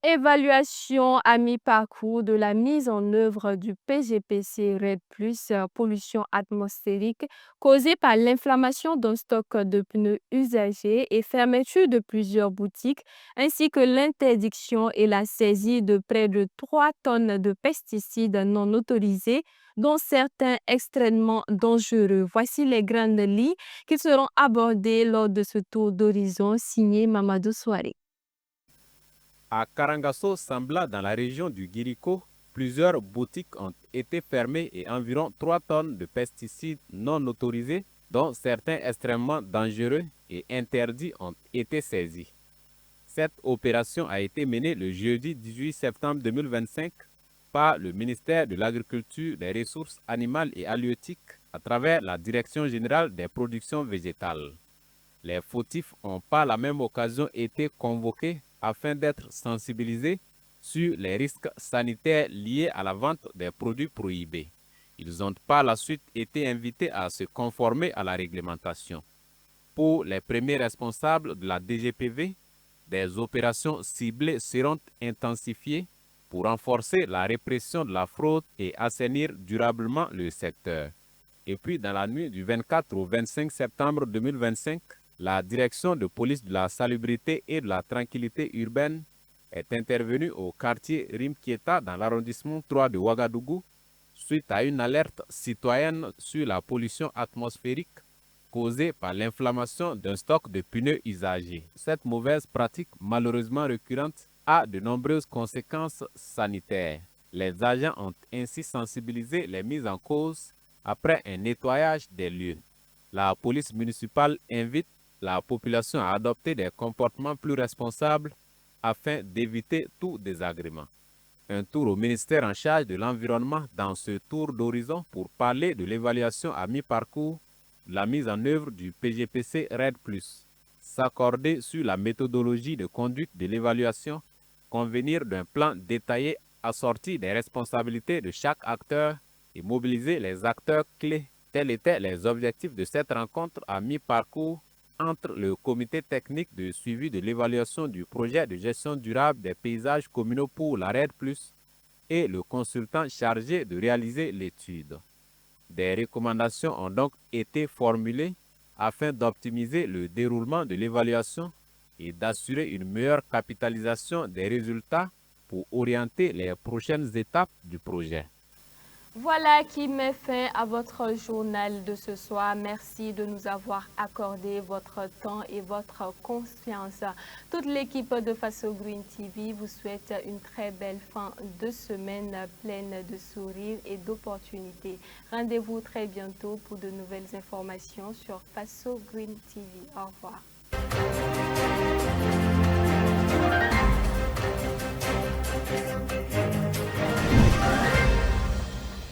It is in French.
Évaluation à mi-parcours de la mise en œuvre du PGPC RED+, pollution atmosphérique causée par l'inflammation d'un stock de pneus usagés et fermeture de plusieurs boutiques, ainsi que l'interdiction et la saisie de près de 3 tonnes de pesticides non autorisés, dont certains extrêmement dangereux. Voici les grandes lignes qui seront abordées lors de ce tour d'horizon signé Mamadou Souaré. À Karangasso, Sambla, dans la région du Guirico, plusieurs boutiques ont été fermées et environ 3 tonnes de pesticides non autorisés, dont certains extrêmement dangereux et interdits, ont été saisis. Cette opération a été menée le jeudi 18 septembre 2025 par le ministère de l'Agriculture, des Ressources animales et halieutiques à travers la Direction générale des productions végétales. Les fautifs ont par la même occasion été convoqués afin d'être sensibilisés sur les risques sanitaires liés à la vente des produits prohibés. Ils ont par la suite été invités à se conformer à la réglementation. Pour les premiers responsables de la DGPV, des opérations ciblées seront intensifiées pour renforcer la répression de la fraude et assainir durablement le secteur. Et puis, dans la nuit du 24 au 25 septembre 2025, la direction de police de la salubrité et de la tranquillité urbaine est intervenue au quartier Rimkieta dans l'arrondissement 3 de Ouagadougou suite à une alerte citoyenne sur la pollution atmosphérique causée par l'inflammation d'un stock de pneus usagés. Cette mauvaise pratique, malheureusement récurrente, a de nombreuses conséquences sanitaires. Les agents ont ainsi sensibilisé les mises en cause après un nettoyage des lieux. La police municipale invite la population à adopter des comportements plus responsables afin d'éviter tout désagrément. Un tour au ministère en charge de l'environnement dans ce tour d'horizon pour parler de l'évaluation à mi-parcours, la mise en œuvre du PGPC RED+, s'accorder sur la méthodologie de conduite de l'évaluation, convenir d'un plan détaillé assorti des responsabilités de chaque acteur et mobiliser les acteurs clés. Tels étaient les objectifs de cette rencontre à mi-parcours entre le comité technique de suivi de l'évaluation du projet de gestion durable des paysages communaux pour la RED+, et le consultant chargé de réaliser l'étude. Des recommandations ont donc été formulées afin d'optimiser le déroulement de l'évaluation et d'assurer une meilleure capitalisation des résultats pour orienter les prochaines étapes du projet. Voilà qui met fin à votre journal de ce soir. Merci de nous avoir accordé votre temps et votre confiance. Toute l'équipe de Faso Green TV vous souhaite une très belle fin de semaine pleine de sourires et d'opportunités. Rendez-vous très bientôt pour de nouvelles informations sur Faso Green TV. Au revoir.